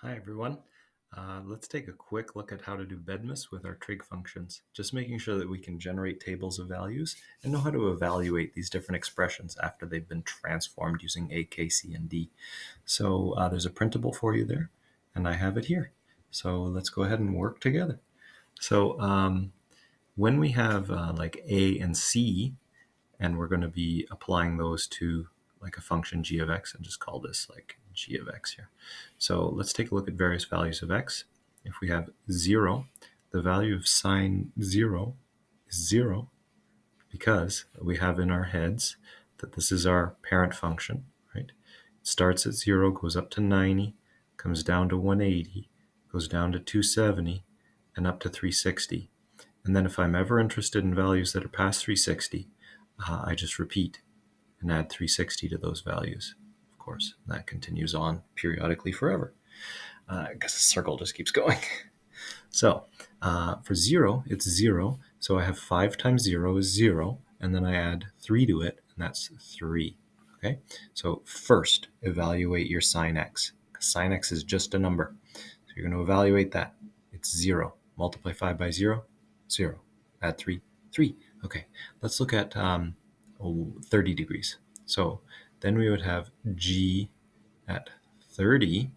Hi everyone. Let's take a quick look at how to do Bedmas with our Trig functions, just making sure that we can generate tables of values and know how to evaluate these different expressions after they've been transformed using A, K, C, and D. So there's a printable for you there, and I have it here. So let's go ahead and work together. So when we have like A and C, and we're going to be applying those to like a function g of x, and just call this like g of x here. So let's take a look at various values of x. If we have 0, the value of sine 0 is 0 because we have in our heads that this is our parent function, right? It starts at 0, goes up to 90, comes down to 180, goes down to 270, and up to 360. And then if I'm ever interested in values that are past 360, I just repeat and add 360 to those values. Of course, that continues on periodically forever because the circle just keeps going. So for 0, it's 0. So I have 5 times 0 is 0, and then I add 3 to it, and that's 3. Okay, so first evaluate your sine x. Sine x is just a number. So you're going to evaluate that. It's 0. Multiply 5 by 0, 0. Add 3, 3. Okay, let's look at 30 degrees. So then we would have g at 30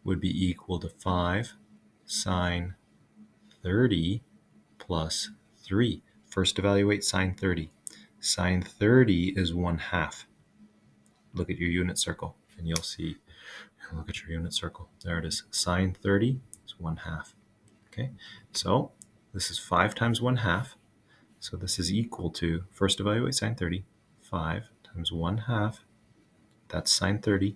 would be equal to 5 sine 30 plus 3. First evaluate sine 30. Sine 30 is 1/2. Look at your unit circle and you'll see, look at your unit circle. There it is. Sine 30 is 1/2. Okay, so this is 5 times 1/2. So this is equal to, first evaluate sine 30, 5 times 1/2, that's sine 30,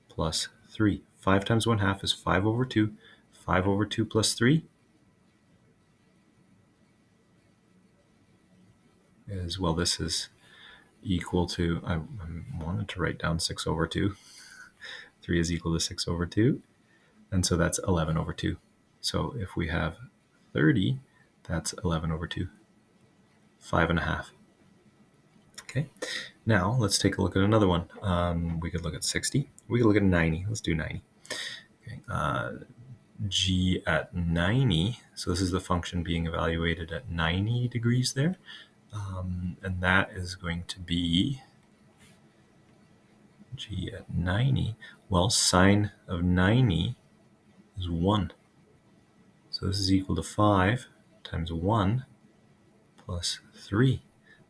plus 3. 5 times 1/2 is 5 over 2. 5 over 2 plus 3 is, well, this is equal to, I wanted to write down 6 over 2. 3 is equal to 6 over 2. And so that's 11 over 2. So if we have 30, that's 11 over 2. 5.5. Okay, now let's take a look at another one. We could look at 60. We could look at 90. Let's do 90. Okay, g at 90. So this is the function being evaluated at 90 degrees there. And that is going to be g at 90. Well, sine of 90 is 1. So this is equal to 5 times 1 plus 3.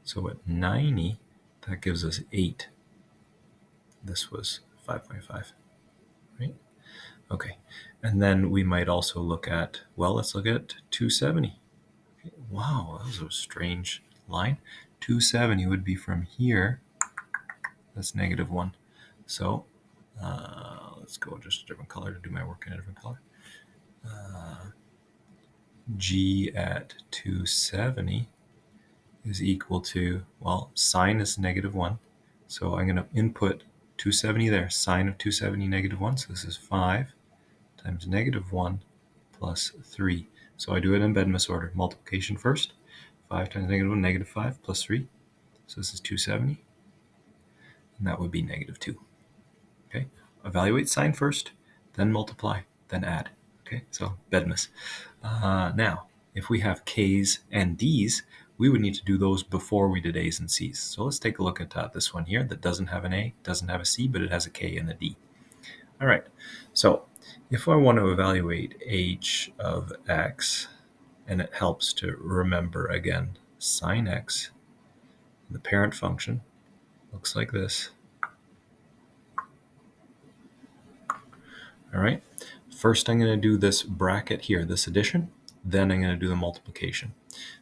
So at 90, that gives us 8. This was 5.5, right? Okay, and then we might also look at, well, let's look at 270. Okay. Wow, that was a strange line. 270 would be from here. That's -1. So let's go just a different color to do my work in a different color. G at 270 is equal to, well, sine is -1. So I'm going to input 270 there. Sine of 270, -1. So this is 5 times -1 plus 3. So I do it in Bedmas order. Multiplication first. 5 times -1, -5 plus 3. So this is 270. And that would be -2. Okay. Evaluate sine first, then multiply, then add. Okay. So Bedmas. Now, if we have K's and D's, we would need to do those before we did A's and C's. So let's take a look at this one here that doesn't have an A, doesn't have a C, but it has a K and a D. All right. So if I want to evaluate h of x, and it helps to remember again, sine x, the parent function looks like this. All right. First, I'm going to do this bracket here, this addition. Then I'm going to do the multiplication.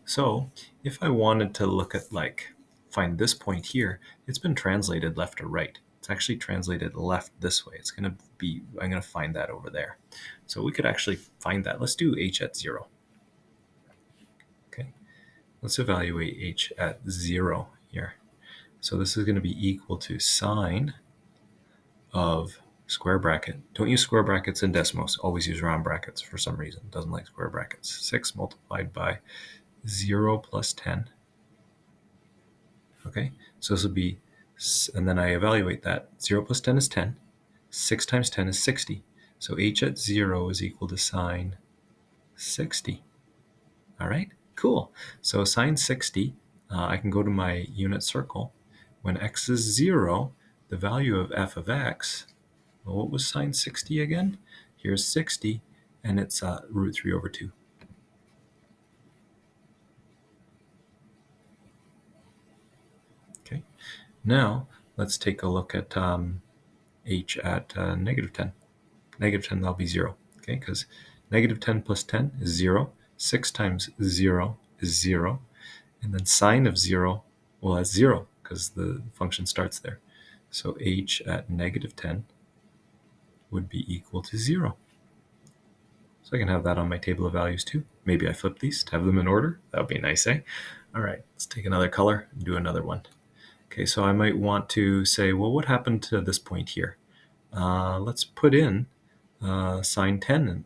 So if I wanted to look at, like, find this point here, it's been translated left to right. It's actually translated left this way. It's going to be, I'm going to find that over there. So we could actually find that. Let's do h at 0. Okay. Let's evaluate h at 0 here. So this is going to be equal to sine of square bracket. Don't use square brackets in Desmos. Always use round brackets for some reason. Doesn't like square brackets. 6 multiplied by 0 plus 10. Okay, so this will be, and then I evaluate that. 0 plus 10 is 10. 6 times 10 is 60. So h at 0 is equal to sine 60. All right, cool. So sine 60, I can go to my unit circle. When x is 0, the value of f of x, well, what was sine 60 again? Here's 60, and it's root 3 over 2. Okay, now let's take a look at h at negative 10. Negative 10, that'll be 0, okay, because negative 10 plus 10 is 0. 6 times 0 is 0. And then sine of 0, well, that's 0, because the function starts there. So h at negative 10 would be equal to 0. So I can have that on my table of values too. Maybe I flip these to have them in order. That would be nice, eh? All right, let's take another color and do another one. Okay, so I might want to say, well, what happened to this point here? Let's put in sine 10.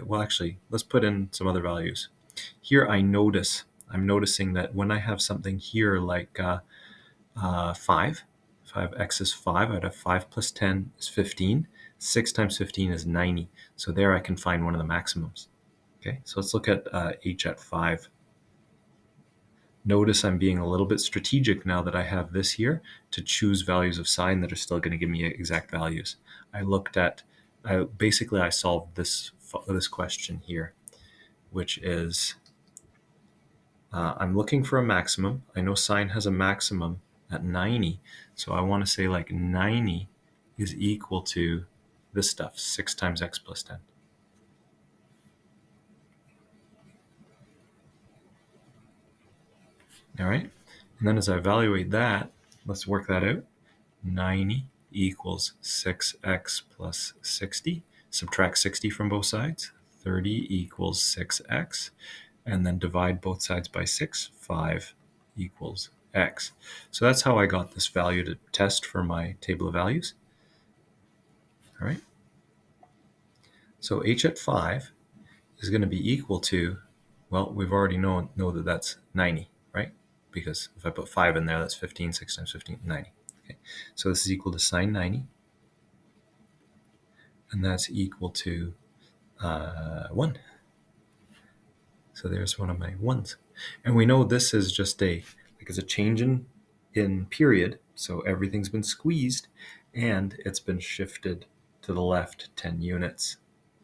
Well, actually, let's put in some other values. Here I'm noticing that when I have something here like 5, if x is 5, I'd have 5 plus 10 is 15. 6 times 15 is 90. So there I can find one of the maximums. Okay, so let's look at h at 5. Notice I'm being a little bit strategic now that I have this here to choose values of sine that are still going to give me exact values. I solved this question here, which is I'm looking for a maximum. I know sine has a maximum at 90, so I want to say like 90 is equal to this stuff, 6 times x plus 10. All right, and then as I evaluate that, let's work that out. 90 equals 6x plus 60. Subtract 60 from both sides. 30 equals 6x. And then divide both sides by 6. 5 equals x. So that's how I got this value to test for my table of values. All right. So h at 5 is going to be equal to, well, we've already know that that's 90, right? Because if I put 5 in there, that's 15. 6 times 15, 90. Okay. So this is equal to sine 90. And that's equal to 1. So there's one of my 1s. And we know this is just it's a change in period. So everything's been squeezed and it's been shifted to the left 10 units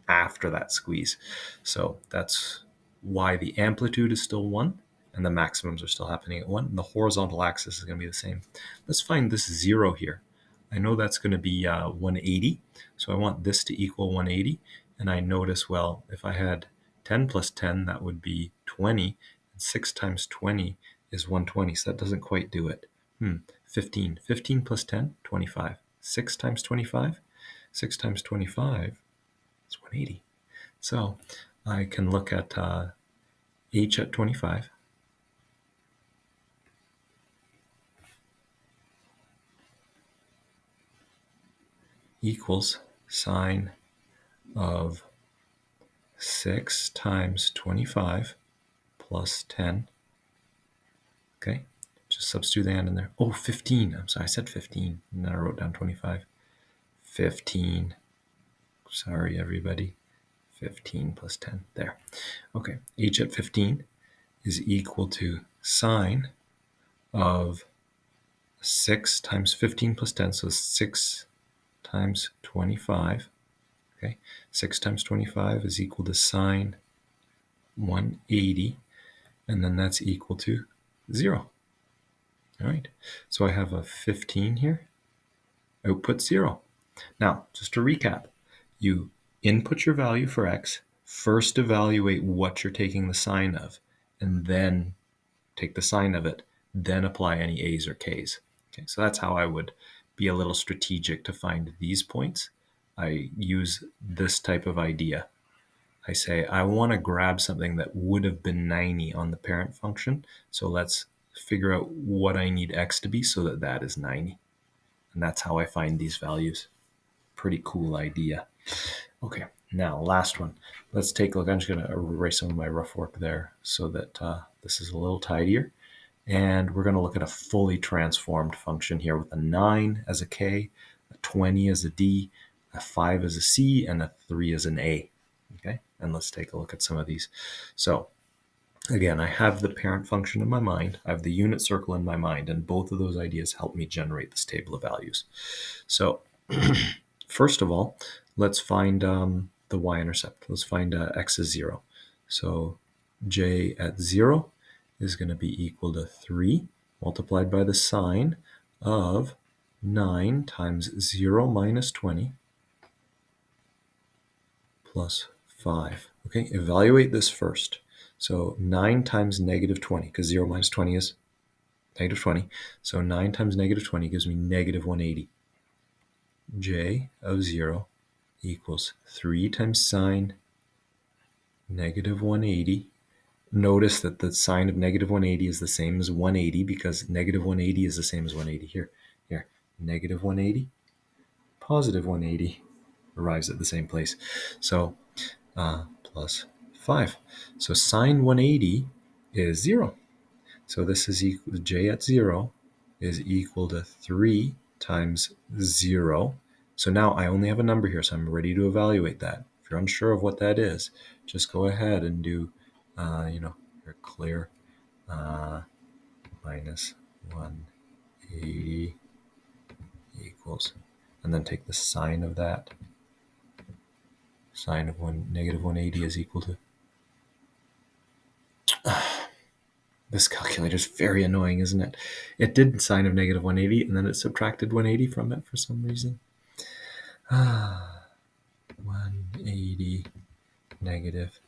after that squeeze. So that's why the amplitude is still 1 and the maximums are still happening at 1. And the horizontal axis is going to be the same. Let's find this 0 here. I know that's going to be 180. So I want this to equal 180. And I notice, well, if I had 10 plus 10, that would be 20. And 6 times 20 is 120. So that doesn't quite do it. 15. 15 plus 10, 25. 6 times 25. 6 times 25 is 180. So I can look at h at 25. Equals sine of 6 times 25 plus 10. Okay, just substitute the and in there. Oh, 15. I'm sorry, I said 15. And then I wrote down 25. 15. Sorry, everybody. 15 plus 10. There. Okay, h at 15 is equal to sine of 6 times 15 plus 10. So 6 times 25. Okay, 6 times 25 is equal to sine 180. And then that's equal to 0. All right, so I have a 15 here, output 0. Now, just to recap, you input your value for x, first evaluate what you're taking the sign of, and then take the sign of it, then apply any a's or k's. Okay, so that's how I would be a little strategic to find these points. I use this type of idea. I say, I want to grab something that would have been 90 on the parent function, so let's figure out what I need x to be so that that is 90. And that's how I find these values. Pretty cool idea. Okay, now last one. Let's take a look. I'm just going to erase some of my rough work there so that this is a little tidier. And we're going to look at a fully transformed function here with a 9 as a k, a 20 as a d, a 5 is a C, and a 3 is an A. Okay, and let's take a look at some of these. So again, I have the parent function in my mind, I have the unit circle in my mind, and both of those ideas help me generate this table of values. So first of all, let's find the y-intercept. Let's find x is 0. So j at 0 is going to be equal to 3 multiplied by the sine of 9 times 0 minus 20 plus 5. Okay, evaluate this first. So 9 times negative 20, because 0 minus 20 is negative 20. So 9 times negative 20 gives me negative 180. J of 0 equals 3 times sine negative 180. Notice that the sine of negative 180 is the same as 180 because negative 180 is the same as 180. Here, negative 180, positive 180 arrives at the same place. So plus 5. So sine 180 is 0. So this is equal to j at 0 is equal to 3 times 0. So now I only have a number here, so I'm ready to evaluate that. If you're unsure of what that is, just go ahead and do, your clear minus 180 equals, and then take the sine of that. Sine of negative 180 is equal to, this calculator is very annoying, isn't it? It did sine of negative 180, and then it subtracted 180 from it for some reason. 180 negative,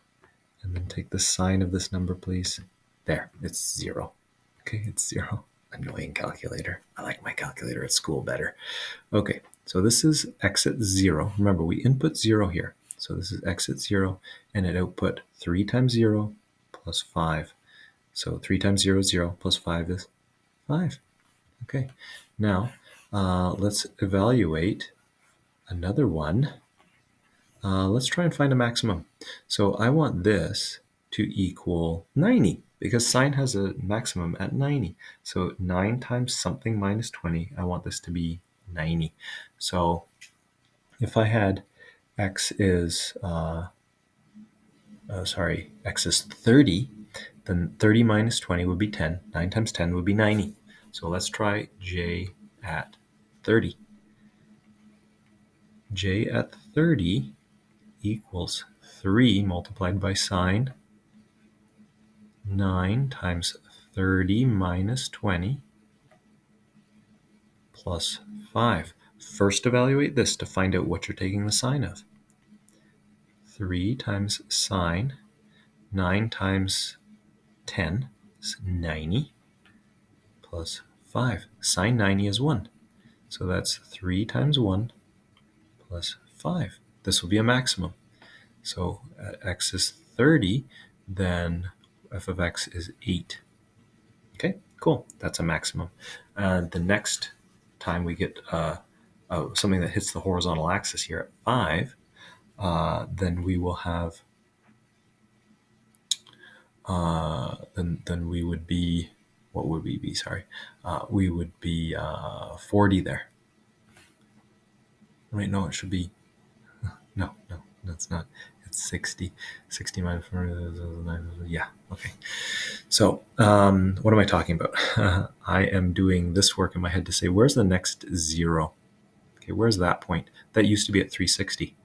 and then take the sine of this number, please. There, it's 0. Okay, it's 0. Annoying calculator. I like my calculator at school better. Okay, so this is x at 0. Remember, we input 0 here. So this is x at 0, and it output 3 times 0 plus 5. So 3 times 0 is 0, plus 5 is 5. Okay, now let's evaluate another one. Let's try and find a maximum. So I want this to equal 90 because sine has a maximum at 90. So 9 times something minus 20, I want this to be 90. So if I had x is, x is 30, then 30 minus 20 would be 10. 9 times 10 would be 90. So let's try j at 30. J at 30 equals 3 multiplied by sine 9 times 30 minus 20 plus 5. First evaluate this to find out what you're taking the sine of. 3 times sine 9 times 10 is 90 plus 5. Sine 90 is 1. So that's 3 times 1 plus 5. This will be a maximum. So x is 30, then f of x is 8. Okay, cool. That's a maximum. The next time we get something that hits the horizontal axis here at 5, then we will have, then we would be, what would we be? Sorry. We would be 40 there. Wait, no, it should be, no, that's not. It's 60. 60 minus 4, yeah, okay. So what am I talking about? I am doing this work in my head to say, where's the next 0? Okay, where's that point? That used to be at 360.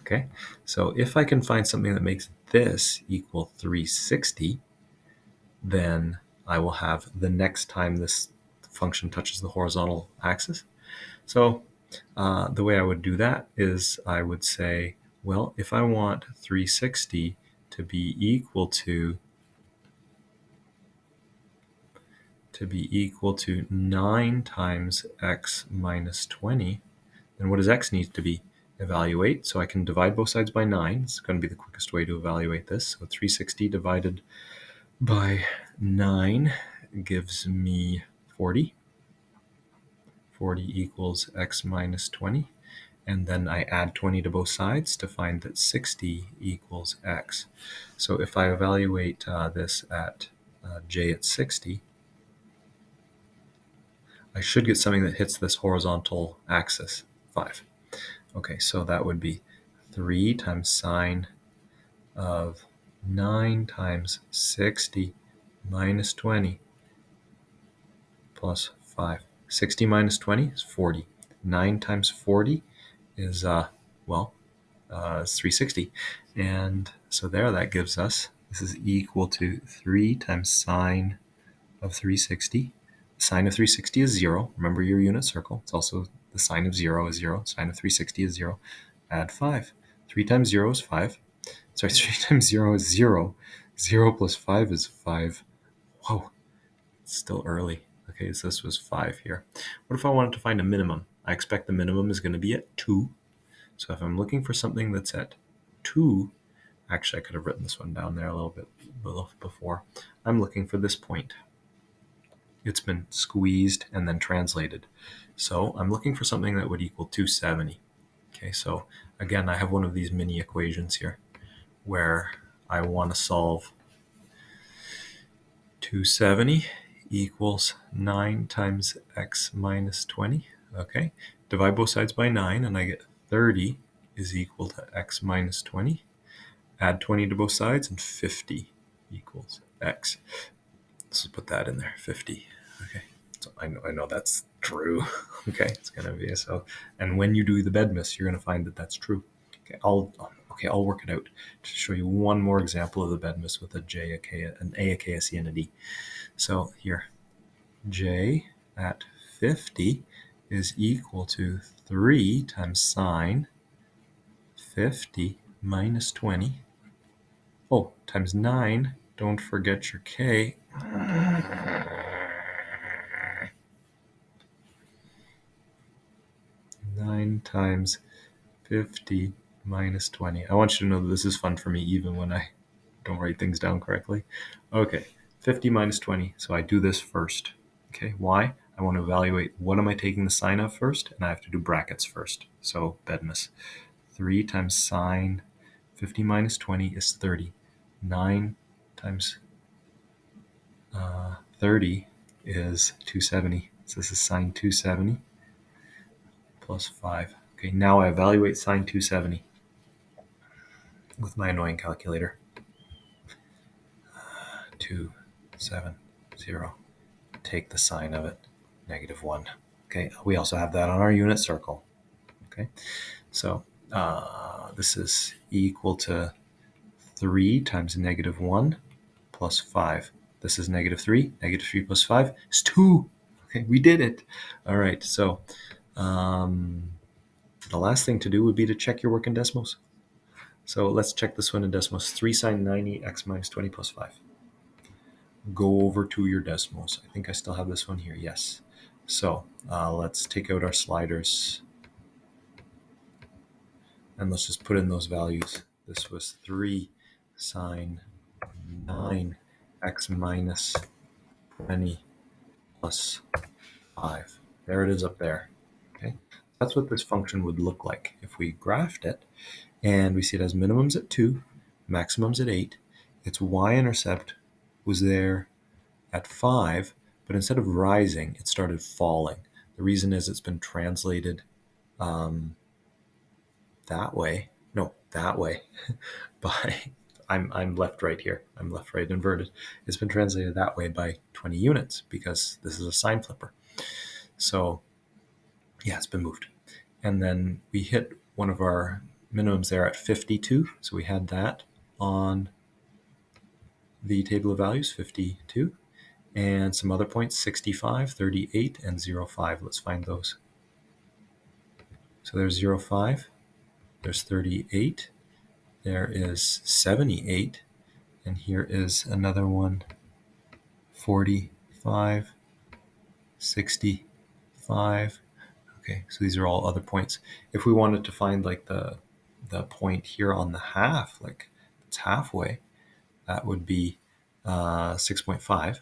Okay, so if I can find something that makes this equal 360, then I will have the next time this function touches the horizontal axis. So the way I would do that is I would say, well, if I want 360 to be equal to 9 times x minus 20, then what does x need to be? Evaluate. So I can divide both sides by 9. It's going to be the quickest way to evaluate this. So 360 divided by 9 gives me 40. 40 equals x minus 20. And then I add 20 to both sides to find that 60 equals x. So if I evaluate this at j at 60, I should get something that hits this horizontal axis, 5. Okay, so that would be 3 times sine of 9 times 60 minus 20 plus 5. 60 minus 20 is 40. 9 times 40 is, it's 360. And so there, that gives us, this is equal to 3 times sine of 360. Sine of 360 is 0. Remember your unit circle. It's also the sine of 0 is 0. Sine of 360 is 0. Add 5. 3 times 0 is 5. Sorry, 3 times 0 is 0. 0 plus 5 is 5. Whoa, it's still early. Okay, so this was 5 here. What if I wanted to find a minimum? I expect the minimum is going to be at 2. So if I'm looking for something that's at 2, actually I could have written this one down there a little bit before. I'm looking for this point. It's been squeezed and then translated. So I'm looking for something that would equal 270. Okay, so again, I have one of these mini equations here where I want to solve 270 equals 9 times x minus 20. Okay, divide both sides by 9 and I get 30 is equal to x minus 20. Add 20 to both sides and 50 equals x. Let's put that in there, 50. Okay, so I know that's true. Okay, it's going to be so. And when you do the Bedmas, you're going to find that that's true. Okay, I'll work it out to show you one more example of the Bedmas with a J, a K, an A, a K, a C, and a D. So here, J at 50 is equal to 3 times sine 50 minus 20. Oh, times 9. Don't forget your K. 9 times 50 minus 20. I want you to know that this is fun for me even when I don't write things down correctly. Okay, 50 minus 20. So I do this first. Okay, why? I want to evaluate what am I taking the sine of first, and I have to do brackets first. So Bedmas. 3 times sine 50 minus 20 is 30. 9 times 30 is 270. So this is sine 270 plus 5. Okay, now I evaluate sine 270 with my annoying calculator. 270. Take the sine of it, -1. Okay, we also have that on our unit circle. Okay, so this is equal to 3 times -1 plus 5. This is -3. -3 plus 5 is 2. Okay, we did it. All right, so the last thing to do would be to check your work in Desmos. So let's check this one in Desmos. 3 sine 90 x minus 20 plus 5. Go over to your Desmos. I think I still have this one here. Yes. So let's take out our sliders and let's just put in those values. This was 3 sine 9 x minus 20 plus 5. There it is up there. Okay, that's what this function would look like if we graphed it, and we see it has minimums at 2, maximums at 8. Its y-intercept was there at 5, but instead of rising, it started falling. The reason is it's been translated that way. No, that way. by I'm left right here. I'm left right inverted. It's been translated that way by 20 units because this is a sign flipper. So yeah, it's been moved. And then we hit one of our minimums there at 52. So we had that on the table of values, 52. And some other points, 65, 38, and 0.5. Let's find those. So there's 0.5. There's 38. There is 78. And here is another one, 45, 65. Okay, so these are all other points. If we wanted to find like the point here on the half, like it's halfway, that would be 6.5.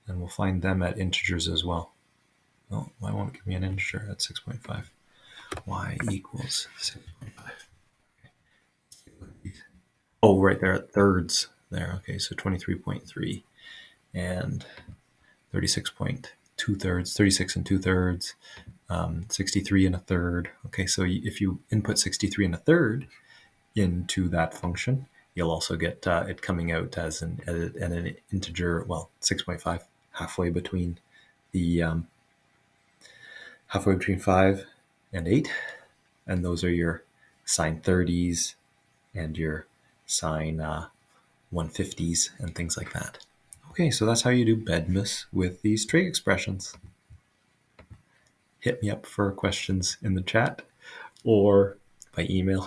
And we'll find them at integers as well. Oh, why won't it give me an integer at 6.5? Y equals 6.5. Okay. Oh, right there at thirds there. Okay, so 23.3 and 36.2. 2/3, 36 and 2/3, 63 and a third. Okay, so if you input 63 and a third into that function, you'll also get it coming out as an integer, well, 6.5, halfway between 5 and 8, and those are your sine 30s and your sine 150s and things like that. Okay, so that's how you do Bedmas with these trig expressions. Hit me up for questions in the chat or by email.